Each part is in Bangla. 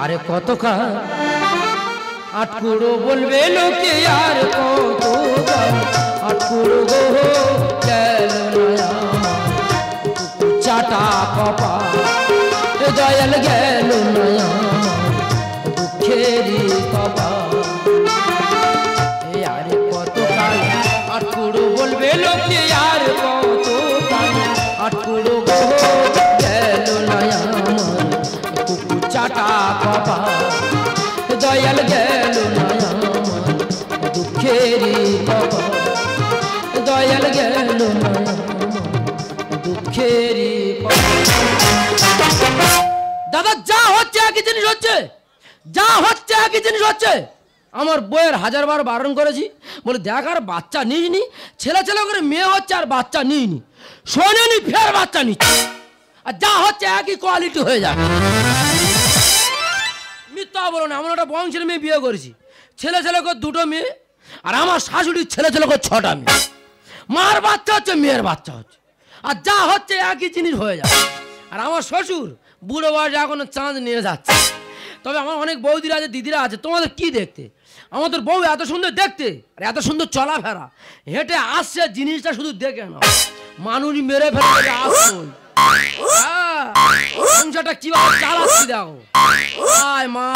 আরে কত কাল আটকুড়ো বলবে লোকে আর কত কাল আটকুড়ো গো গেল না চাটা কপা দয়াল গেল না দুঃখেরই কপা আরে কত কাল আটকুড়ো বলবে লোকে আর কত কাল আটকুড়ো গো গেল না চাটা কপা দয়াল গেল না দুঃখেরই কপা দয়াল গেল না দুঃখেরই দাদা যা হচ্ছে একই জিনিস হচ্ছে যা হচ্ছে একই জিনিস হচ্ছে আমার বইয়ের হাজারবার বারণ করেছি বলে দেখ আর বাচ্চা নিইনি ছেলে ছেলে করে মেয়ে হচ্ছে আর বাচ্চা নিইনি শোনেনি ফের বাচ্চা নিচ্ছে আর যা হচ্ছে একই কোয়ালিটি হয়ে যায় মিথ্যা বলো না, আমরা একটা বংশের মেয়ে বিয়ে করেছি, ছেলে ছেলে করে দুটো মেয়ে, আর আমার শাশুড়ির ছেলে ছেলে করে 6টা মেয়ে। মার বাচ্চা হচ্ছে মেয়ের বাচ্চা হচ্ছে, আর যা হচ্ছে একই জিনিস হয়ে যায়। আর আমার শ্বশুর বুড়ো বয়সে এখনো চাঁদ নিয়ে যাচ্ছে। তবে আমার অনেক বৌদিরা আছে, দিদিরা আছে, তোমাদের কি দেখতে? আমাদের বউ এত সুন্দর দেখতে আর এত সুন্দর চলাফেরা, হেঁটে আসছে জিনিসটা শুধু দেখে না, মানুষ মেরে ফেলে আসল সংসারটা কিভাবে চালাচ্ছি দেখো। আয় মা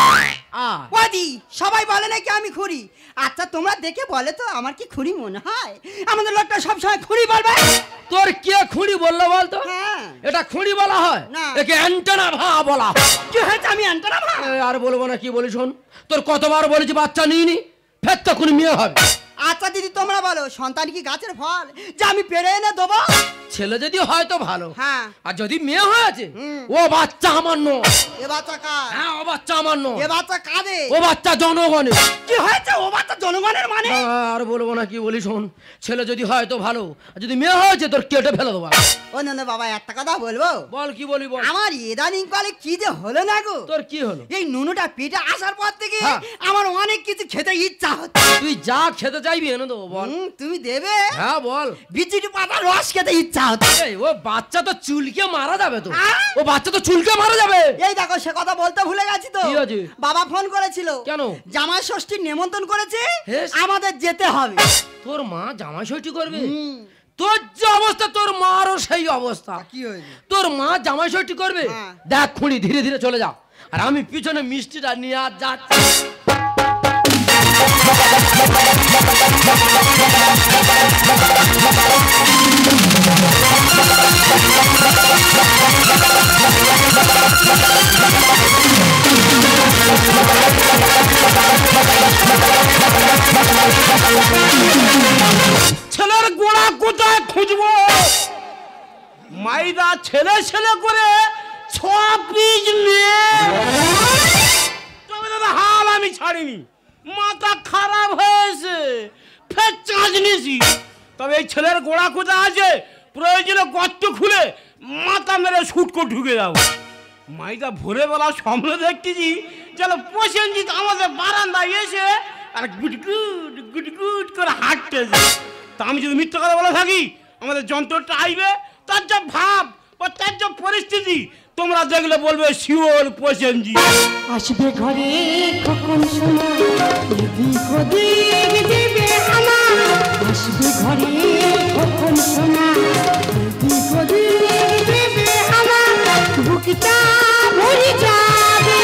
বৌদি, সবাই বলে নাকি আমি খুঁড়ি। আচ্ছা তোমরা দেখে বলে তো আমার কি খুঁড়ি মনে হয়? আমাদের লোকটা সবসময় খুঁড়ি বলবে। তোর কে খুঁড়ি বললো বলতো? এটা খুঁড়ি বলা হয় না, একে অ্যান্টেনা ভা বলা হয়। কি হয়েছে? আমি অ্যান্টেনা ভা আর বলবো না, কি বলি শোন, তোর কতবার বলেছি বাচ্চা নিইনি, ফের তখন মেয়ে হবে। আচ্ছা দিদি তোমরা বলো, সন্তান কি গাছের ফল যে আমি পেরে এনে দেবো? ছেলে যদি হয় তো ভালো, হ্যাঁ, আর যদি মেয়ে হয়েছে ও বাচ্চা আমার নয়। এ বাচ্চা কার? হ্যাঁ ও বাচ্চা আমার নয়। এ বাচ্চা কাদের? ও বাচ্চা জনগণের। কি হয়েছে? ও বাচ্চা জনগণের মানে? আর বলবো না, কি বলি শোন, ছেলে যদি হয় তো ভালো, আর যদি মেয়ে হয়েছে তোর কেটে ফেলে দেবো। ও না বাবা, একটা কথা বলবো? বল, কি বলি বল। আমার ইদানিং কালে কি যে হলো না গো। তোর কি হলো? এই নুনুটা পেটে আসার পর থেকে আমার অনেক কিছু খেতে ইচ্ছা হচ্ছে। তুই যা খেতে চাইবি এনে দেবো। বল। তুমি দেবে? হ্যাঁ বল। বিচিটি পাতা রস খেতে ইচ্ছা হচ্ছে। ও বাচ্চা তো চুলকে মারা যাবে তো, ও বাচ্চা তো চুলকে মারা যাবে। এই দেখো, সে কথা বলতে ভুলে গেছি তো। বাবা ফোন করেছিল। কেন? জামাই ষষ্ঠীর নিমন্ত্রণ করেছে, আমাদের যেতে হবে। তোর মা জামাই ষষ্ঠী করবে? তোর যে অবস্থা তোর মারও সেই অবস্থা। কি হয়েছে? তোর মা জামাই ষষ্ঠী করবে? দেখ খুঁড়ি, ধীরে ধীরে চলে যা, আর আমি পিছনে মিষ্টিটা নিয়ে আর যাচ্ছি। ছেলের গোড়া কোথায় খুঁজবো? মাইদা ছেলে ছেলে করে 6 পিস নিয়ে তবে দাদা হাল আমি ছাড়িনি, মাথা খারাপ হয়েছে, ফের চাঁচ নিয়েছি। তবে এই ছেলের গোড়া কোথায় আছে, প্রয়োজনে গর্ত খুলে মাথা মেরে সুটকো ঢুকে যাও। মাইদা ভোরবেলা স্বপ্ন দেখতেছি যেন প্রসেনজিৎ আমাদের বারান্দায় এসে আর গুটগুট গুটগুট করে হাঁটতেছে। তা আমি যদি মিথ্যা কথা বলে থাকি, আমাদের যন্ত্রটা আইবে, তার যা ভাব বা তার যা পরিস্থিতি তোমরা দেখলে বলবে শিওর প্রসেনজিৎ আসবে ঘরে কখন সোনা, এদিক ওদিক দেবে আমার। আসবে ঘরে কখন সোনা, এদিক ওদিক দেবে আমার। বুকটা ভরে যাবে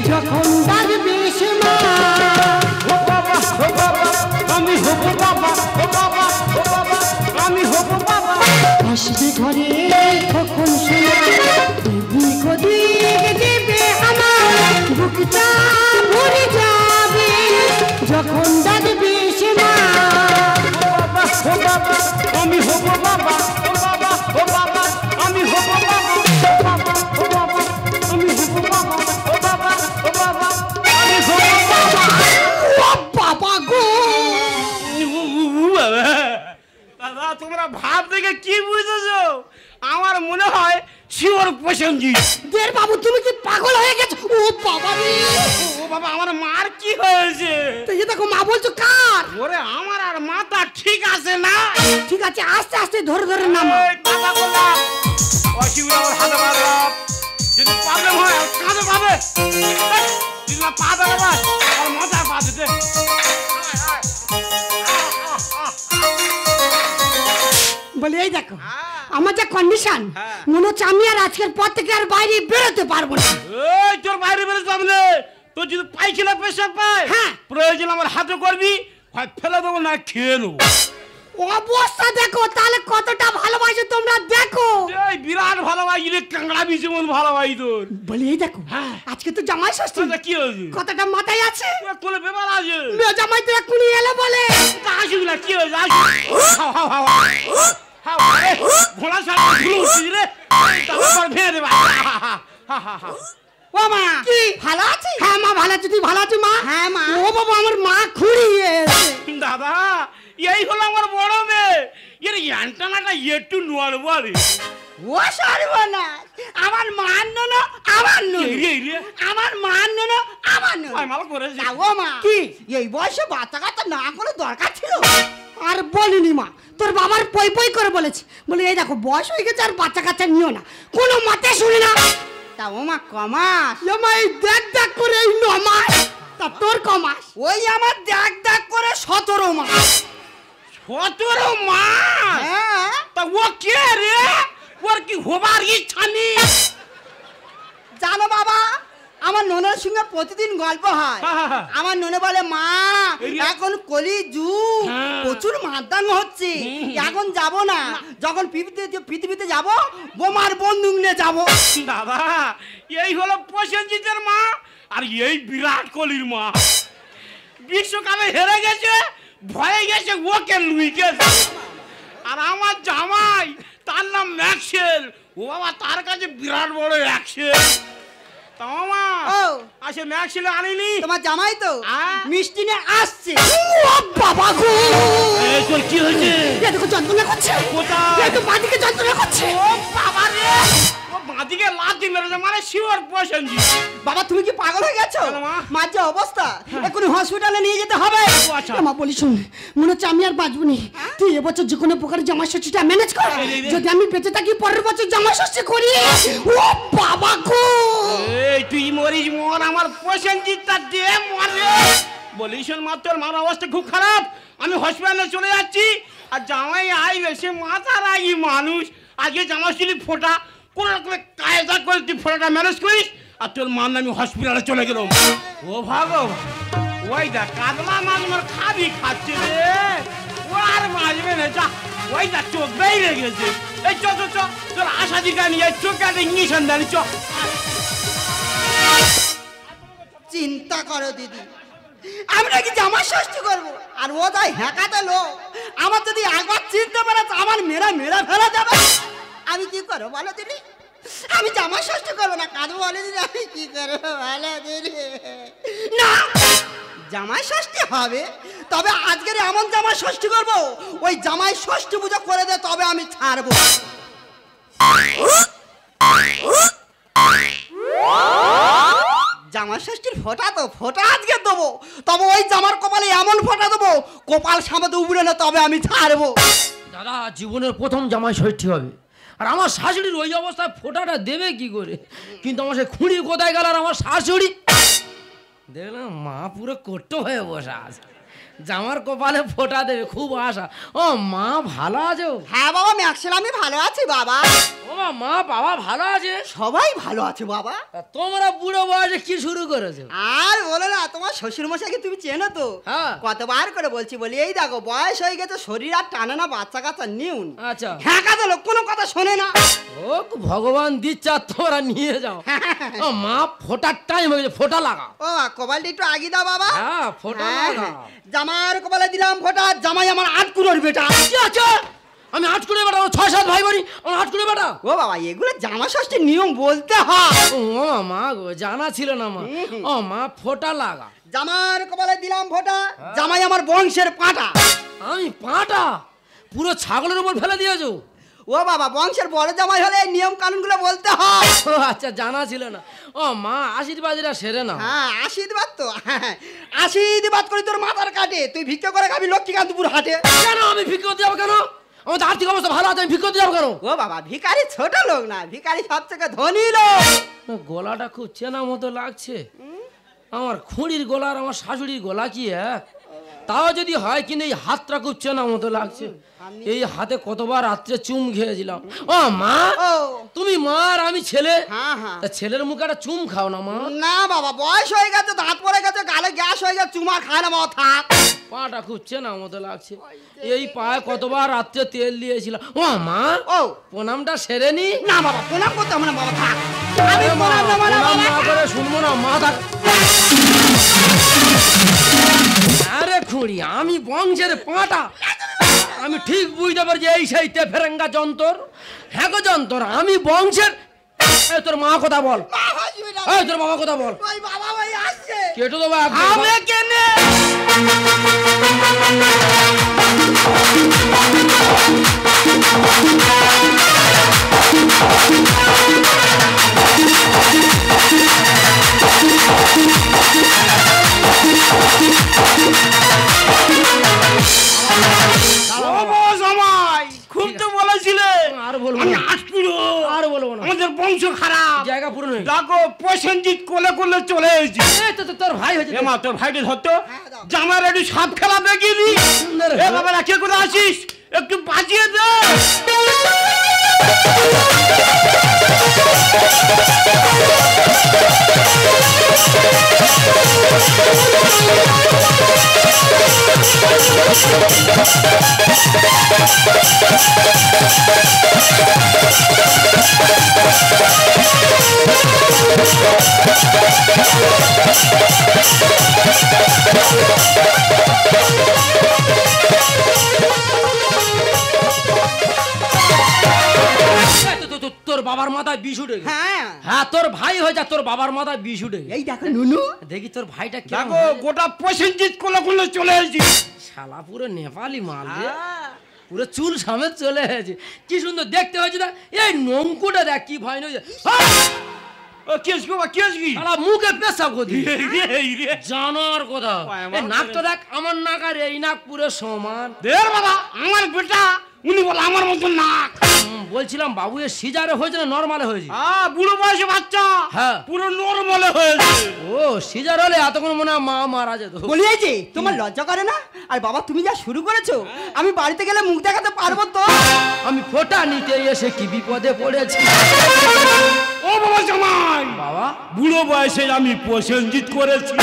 যখন ডাকবে সে মা। ও বাবা, ও বাবা, আমি হব বাবা, ও বাবা, ও বাবা, আমি হব বাবা। আসবে ঘরে কখন সোনা, এদিক ওদিক দেবে আমার। বুকটা ভরে যাবে যখন ডাকবে সে মা। ও বাবা, আমি হব বাবা, ও বাবা, ও বাবা, আমি হব বাবা, ও বাবা, ও বাবা, আমি হব বাবা, ও বাবা, ও বাবা, আমি হব বাবা। ও বাবা গো! দাদা তোমরা ভাব দেখে কি বুঝেছো? আমার মনে হয় শিওর প্রসেনজিৎ। দের বাবু, তুমি কি পাগল হয়ে গেছো? ও বাবা রে! ও বাবা, আমার মার কি হয়েছে? তো এই দেখো, মা বলছো কার? ওরে আমার আর মাথা ঠিক আছে না। ঠিক আছে, আস্তে আস্তে ধরে ধরে নামা। এই কথা বললাম, অসুবিধা ওর হাতে পারলাম, যদি প্রবলেম হয় আর কাঁধে পাবে দিদিমা পা দেবে বাস আর মাথায় পা দিতে বলি এই দেখো আমার যা কন্ডিশন মনে হচ্ছে আমি আর আজকের পর থেকে আর বাইরে বেরোতে পারবো না। এই তোর বাইরে বেরোতে হবে না, তোর যদি পায়খানা পেশাব পায় হ্যাঁ। প্রয়োজন আমার হাতে করবি, হয় ফেলে দেবো না খেয়ে নেবো। অবস্থা দেখো তাহলে কতটা ভালোবাসো তোমরা দেখো। এই বিরাট ভালোবাসি রে, কাঁকড়া বিছে মন ভালোবাসি তোর। বলি এই দেখো আজকে তো জামাই ষষ্ঠী, তোর কি হয়েছে? কথাটা মাথায় আছে? কোনো ব্যাপার আছে? মেয়ে জামাই তোরা কুনি এলো বলে তা আসুক না, কি হয়েছে? হাও হাও হাও হাও, ঘোড়া সারা ঘুরে উঠছিস রে, তারপর ভেঙে দেবে। ও মা কি ভালো আছিস? হ্যাঁ মা ভালো আছি, তুই ভালো আছিস মা? হ্যাঁ মা। ও বাবা আমার মা খুঁড়িয়ে দাদা এই হলো আমার বড় মেয়ে, এর অ্যান্টানাটা একটু নোয়ারবো আরে। ও সর্বনাশ, আমার মান না আমার নুন, এই রে, এই রে। আমার মান না আমার নুন। ভাই ভালো করেছে। ও মা কি? এই বয়সে বাচ্চা কাচ্চা না কোনো দরকার ছিল? আর বলিনি মা, তোর বাবার পই পই করে বলেছে, বলে এই দেখো বয়স হয়ে গেছে আর বাচ্চা কাচ্চা নিও না, কোনো মতে শুনি না। তা ও মা কমাস? এ মা এই দেখ দেখ করে এই 9 মাস, তা তোর কমাস? ওই আমার দেখ দেখ করে 17 মাস। 17 মাস? হ্যাঁ তা ও কে রে? ওর কি হবার ইচ্ছা নেই? জানো বাবা, আমার ননের সঙ্গে প্রতিদিন গল্প হয়। আমার ননে বলে মা এখন কলি যুগ, প্রচুর মারদান হচ্ছে, এখন যাব না, যখন পৃথিবীতে যাব বোমার বন্দুক নিয়ে যাব। দাদা এই হলো প্রসেনজিতের মা আর এই বিরাট কোহলির মা। বিশ্বকাপে হেরে গেছে, ভয়ে গেছে, ওকে লুই গেছে। আর আমার জামাই তার নাম ম্যাক্সেল, ও বাবা তার কাছে বিরাট বড় অ্যাক্সেল। তা মা ও আসে ম্যাক্সেল আনিনি? তোমার জামাই তো মিষ্টি নিয়ে আসছে। ও বাবা গো, এই তোর কি হয়েছে? এ দেখো যন্ত্রণা করছে, কোথায়? এই তো বাদিকে যন্ত্রণা করছে। ও বাবা রে, ও বাঁদিকে লাথি মেরেছে, মানে শিওর প্রসেনজিৎ। বাবা তুমি কি পাগল হয়ে গেছো? কেন মা? মার যে অবস্থা, এখনই হসপিটালে নিয়ে যেতে হবে। ও আচ্ছা। মা বলি শোন, মনে হচ্ছে আমি আর বাঁচবো নি, তুই এবছর যে কোনো প্রকার জামাই ষষ্ঠীটা ম্যানেজ কর, যদি আমি বেঁচে থাকি পরের বছর জামাই ষষ্ঠী করি। ও বাবা গো, এই তুই মরিস মর, আমার প্রসেনজিৎটা দে মরে। বলিস মা তোর মার অবস্থা খুব খারাপ, আমি হসপিটালে চলে যাচ্ছি। আর জামাই আইবে, সে মাথা রাগি মানুষ, আজকে জামা ছিলি ফোটা, কোনো রকমের কায়দা করে তুই ফোটাটা ম্যানেজ করিস। আর তোর মার আমি হসপিটালে চলে গেলাম। ও ভাগো ওই দেখ কাতলা মাছ আমার খাবি খাচ্ছে রে, ও আর বাঁচবে না, যা ওই দেখ চোখ বেরিয়ে গেছে। এই চ চ চ, তোর আশা দিকা নিয়ে চোখে একটা ইঞ্জেকশন দেনি, চ। চিন্তা করো দিদি, আমরা কি জামা ষষ্ঠী করবো আর ও তাই হ্যাকাতে লোক, আমার যদি একবার চিনতে পারে তো আমার মেরা মেরা ফেলে যাবে। আমি কি করবো বলো দিদি? আমি জামা ষষ্ঠী করবো না, কাঁদবো বলে দিদি, আমি কি করবো বলো দিদি? না, জামাই ষষ্ঠী হবে, তবে আজকের এমন জামাই ষষ্ঠী করবো, ওই জামাই ষষ্ঠী পুজো করে দে তবে আমি ছাড়বো। জামা ষষ্ঠীর ফোঁটা তো ফোঁটা আজকে দেবো, তবে ওই জামার কপালে এমন ফোঁটা দেবো কপাল সামনে উবড়ে না, তবে আমি ছাড়বো। দাদা জীবনের প্রথম জামাই ষষ্ঠী হবে, আর আমার শাশুড়ির ওই অবস্থায় ফোঁটাটা দেবে কি করে? কিন্তু আমার সে খুঁড়ি কোথায় গেল? আর আমার শাশুড়ি দেখলাম মা পুরো কট্ট হয়ে বসে আছে, জামার কপালে ফোঁটা দেবে, খুব আশা। ও মা ভালো আছো? হ্যাঁ বাবা ম্যাক্সেল আমি ভালো আছি বাবা। ও মা বাবা ভালো আছে? সবাই ভালো আছে বাবা। তা তোমরা বুড়ো বয়সে কি শুরু করেছো? আর বলো না, তোমার শ্বশুর মশাইকে তুমি চেনো তো? হ্যাঁ। কতবার করে বলছি, বলি এই দেখো বয়স হয়ে গেছে, শরীর আর টানে না, বাচ্চা কাচ্চা নিউন। আচ্ছা। হ্যাঁ কাজ লোক কোনো কথা শোনে না। ও ভগবান দিচ্ছে আর তোমরা নিয়ে যাও। ও মা ফোটার টাইম হয়ে গেছে, ফোটা লাগা। ও কপালটা একটু আগিয়ে দাও বাবা। হ্যাঁ ফোটা হ্যাঁ, লাগা। জামার কপালে দিলাম ফোটা, জামাই আমার 8 কুড়োর বেটা। কি আছে? আমি 8 করে বেটা, 6-7 ভাই বোনি, আমার 8 করে বেটা। ও বাবা এগুলো জামা ষষ্ঠীর নিয়ম বলতে হয়। ও মা গো, জানা ছিল না মা। ও মা ফোটা লাগা। জামার কপালে দিলাম ফোটা, জামাই আমার বংশের পাটা। আমি পাটা পুরো ছাগলের উপর ফেলে দিয়েছো? ও বাবা বংশের বড় জামাই হলে এই নিয়ম কানুনগুলো বলতে হয়। ও আচ্ছা জানা ছিল না। ও মা আশীর্বাদীরা সেরে না। হ্যাঁ আশীর্বাদ তো, হ্যাঁ আশীর্বাদ করি তোর মাথার কাটে, তুই ভিক্ষা করে খাবি লক্ষ্মীকান্তপুর হাটে। কেন আমি ভিক্ষা দেবো কেন? আমার তো আর্থিক অবস্থা ভালো আছে, আমি ভিক্ষা করতে যাবো কেন? ও বাবা, ভিখারি ছোট লোক না, ভিখারি সবথেকে ধনী লোক। না, গলাটা খুব চেনা মতো লাগছে। আমার খুঁড়ির গলা আর আমার শাশুড়ির গলা কি এক? তাও যদি হয়, কিন্তু এই হাতটা খুব চেনা মতো লাগছে। এই হাতে কতবার রাত্রে চুম খেয়েছিলাম। ও মা, ও তুমি মা আর আমি ছেলে, হ্যাঁ হ্যাঁ। তা ছেলের মুখে একটা চুম খাও না মা? না বাবা, বয়স হয়ে গেছে, দাঁত পড়ে গেছে, গালে গ্যাস হয়ে গেছে, চুমা খায় না বাবা, থাক। পাটা খুব চেনা মতো লাগছে। এই পায়ে কতবার রাত্রে তেল দিয়েছিলাম। ও মা, ও প্রণামটা সেরে নি। না বাবা, প্রণাম করতে হবে না বাবা, থাক। আমি প্রণাম নেবো না প্রণাম বাবা। না করে শুনবো না মা, থাক। আরে খুঁড়ি, আমি বংশের পাটা, আমি ঠিক বুঝতে পারছি এই সেই ফেরেঙ্গা যন্তর। হ্যাঁ গো যন্তর, আমি বংশের। এই তোর মা কথা বল, এই তোর বাবা কথা বল। ওই বাবা ওই আসছে। কেটে দেবো আমি কেনে? খুব তো বলেছিলে আর বলবো আমি না, আসপুরো, আর বলবো না, আমাদের বংশ খারাপ। জায়গা পুরো নেই। দেখো প্রসেনজিৎ কোলে কোলে চলে এসেছি। এই তোর ভাই হয়েছে। এ মা, তোর ভাইকে ধরতো, জামার একটু সাপ খেলা দেখিয়ে দি। সুন্দর। এ বাবা, কে কোথায় আসিস, একটু বাঁচিয়ে দে। তোর বাবার মাথায় বিষ উঠে গেছে। হ্যাঁ হ্যাঁ, তোর ভাই হয়ে যা, তোর বাবার মাথায় বিষ উঠে গেছে। এই দেখো নুনু, দেখি তোর ভাইটা দেখো কেমন। গোটা প্রসেনজিৎ কোলে কোলে চলে এসেছি। শালা পুরো নেপালি মাল রে, পুরো চুল সমেত চলে এসেছে। কি সুন্দর দেখতে হয়েছে। দেখ এই নমকুটা, দেখ কি ভয় নয়। ও কেস গো, কেস কি? শালা মুখে পেশাব করবি এই রে জানার কথা। এই নাকটা দেখ, আমার নাক আর এই নাক পুরো সমান। দের বাবা, আমার বেটা উনি বলে আমার মতো নাক। বলছিলাম বাবু, এ সিজারে হয়েছে না নরমালে হয়েছে? বুড়ো বয়সে বাচ্চা, হ্যাঁ। পুরো নরমালে হয়েছে। ও সিজার হলে এতক্ষণ মনে হয় মা মারা যেত। বলি এই যে তোমার লজ্জা করে না? আর বাবা তুমি যা শুরু করেছো, আমি বাড়িতে গেলে মুখ দেখাতে পারবো তো? আমি ফোঁটা নিতে এসে কি বিপদে পড়েছি। ও বাবা জামাই, বাবা, বুড়ো বয়সে আমি প্রসেনজিৎ করেছি।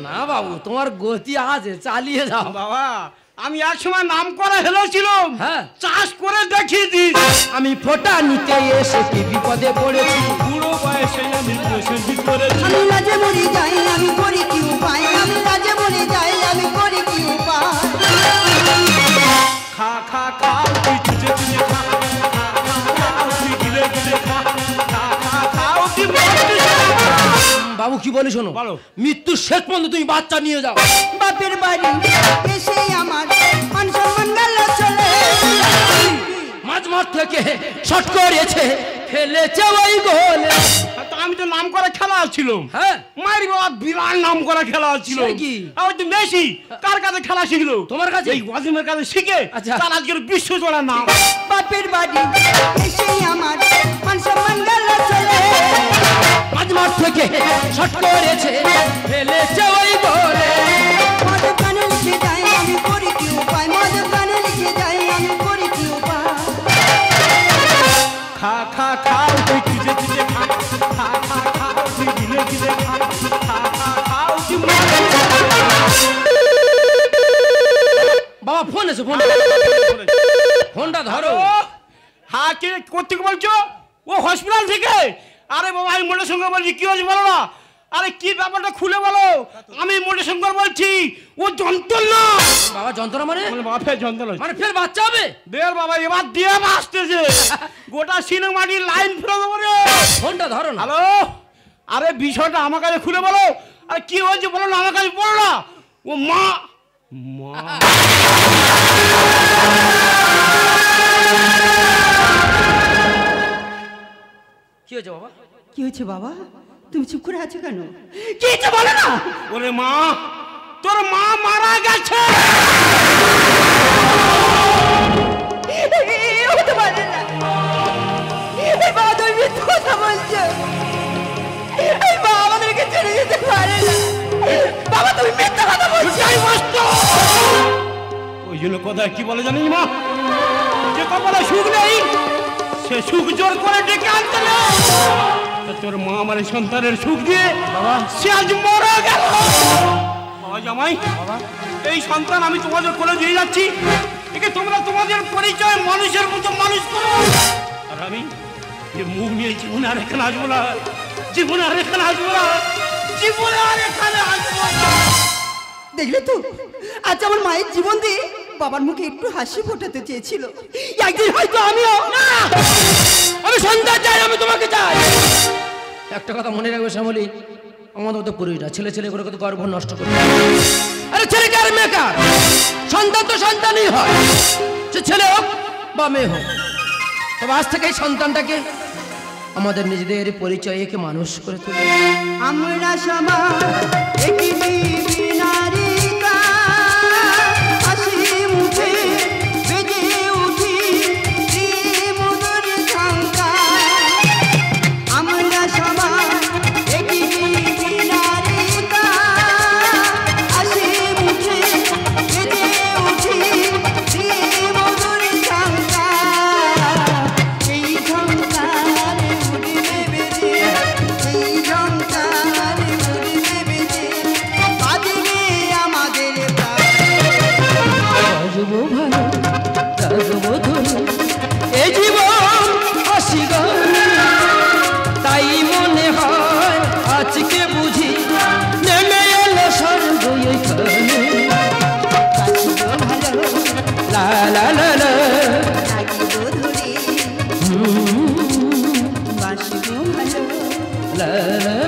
না বাবু, তোমার গতি আছে, চালিয়ে যাও। বাবা, আমি একসময় নাম করা হেলো ছিলাম, হ্যাঁ। চাষ করে দেখিয়ে দিই। আমি ফোঁটা নিতে এসে কি বিপদে পড়েছি। বুড়ো বয়সে আমি প্রসেনজিৎ করেছি। আমি লাজে মরে যাই, আমি করি কি উপায়? আমি লাজে মরে যাই, আমি করি কি উপায়? খা খা খা, তুই চুচে চুচে খা, খা খা খা, তুই গিলে গিলে খা, খা খা খা, তুই মরতে যা। বাবু কি বলি শোনো, বলো। মৃত্যুর শেষ পর্যন্ত তুমি বাচ্চা নিয়ে যাও। বাপের বাড়ি এসে আমার মান সম্মান গেল চলে। মাঝ মাঠ থেকে শট করেছে, ফেলেছে ওই গোলে। তা আমি তো নাম করা খেলা ছিল। হ্যাঁ, মারি বাবা, বিরাট নাম করা খেলা ছিল। সে কি? আর তো মেসি কার কাছে খেলা শিখলো? তোমার কাছে? এই ওয়াজিমের কাছে শিখে আচ্ছা। তার আজকের বিশ্ব জোড়া নাম। বাপের বাড়ি এসে আমার মান সম্মান গেল চলে। মাঝ মাঠ থেকে শট করেছে, ফেলেছে ওই গোলে। মদ কানে লিখে যাই, আমি করি কি উপায়? মদ কানে লিখে যাই, আমি করি কি উপায়? খা খা খা, তুই কিজে কিজে খা, খা খা খা, তুই গিলে গিলে খা, খা খা খা, তুই মরতে যা। বাবা ফোন এসে, ফোনটা ধরো। হ্যাঁ, কে কোথেকে বলছো? ও হসপিটাল থেকে? আরে বাবা, আমি মোটের সঙ্গে বলছি, কি হয়েছে বলো না। আরে কি ব্যাপারটা খুলে বলো। আমি মোটের সঙ্গে বলছি, ও যন্ত্রণা। বাবা যন্ত্রণা মানে? বাবা ফের যন্ত্রণা, মানে ফের বাচ্চা হবে? দের বাবা, এবার দিয়ে আসতেছে। গোটা সিনেমাটির লাইন ফেলে দেবো রে। ফোনটা ধরো না। হ্যালো, আরে বিষয়টা আমার কাছে খুলে বলো। আরে কি হয়েছে বলো না, আমার কাছে বলো না। ও মা, মা কি হয়েছে বাবা? কি হয়েছে বাবা? তুমি চুপ করে আছো কেন? কি হয়েছে বলো না। ওরে মা, তোর মা মারা গেছে। হতে পারে না। এই বাবা তুমি মিথ্যে কথা বলছো। এই বাবা আমাদেরকে ছেড়ে যেতে পারে না। বাবা তুমি মিথ্যে কথা বলছো। ওই জন্য কথা কি বলে জানিস মা, যে কপালে সুখ নেই সে সুখ জোর করে ডেকে আনতে নেই। তোর মা আমার এই সন্তানের সুখ দিয়ে বাবা সে আজ মরে গেল। বাবা জামাই, এই সন্তান আমি তোমাদের কোলে দিয়ে যাচ্ছি, একে তোমরা তোমাদের পরিচয় মানুষের মতো মানুষ করো। আর আমি যে মুখ নিয়ে জীবনে আর এখানে আসবো না, জীবনে আর এখানে আসবো না, জীবনে আর এখানে আসবো না। দেখলে তো আজ আমার মায়ের জীবন দিয়ে বাবার মুখে একটু হাসি ফোটাতে চেয়েছিল। একদিন হয়তো আমিও। আমি সন্তান চাই, আমি তোমাকে চাই। একটা কথা মনে রাখবে শ্যামলী, আমাদের মতো পুরুষ না ছেলে ছেলে করে কত গর্ভ নষ্ট করে। আরে ছেলেকে আর মেয়েকে, সন্তান তো সন্তানই হয়, সে ছেলে হোক বা মেয়ে হোক। তবে আজ থেকে এই সন্তানটাকে আমাদের নিজেদের পরিচয় একে মানুষ করে তুলে। আমরা সমাজ একই নারীকা, হাসি মুখে বেজে উঠি মধুর শঙ্কা। আমরা সমাজ একই নারীকা, হাসি মুখে বেজে উঠি মধুর শঙ্কা। এই শঙ্কার উঠবে বেজে, এই শঙ্কার উঠবে বেজে, বাজবে আমাদের বাজবো ভালো, বাজবো ধরে, এ জীবন হাসি গানে। তাই মনে হয় আজকে বুঝি নেমে এলো স্বর্গ এইখানে। বাজবো ভালো, লা লা লা লা, থাকিব ধরে, বাসবো ভালো। লা লা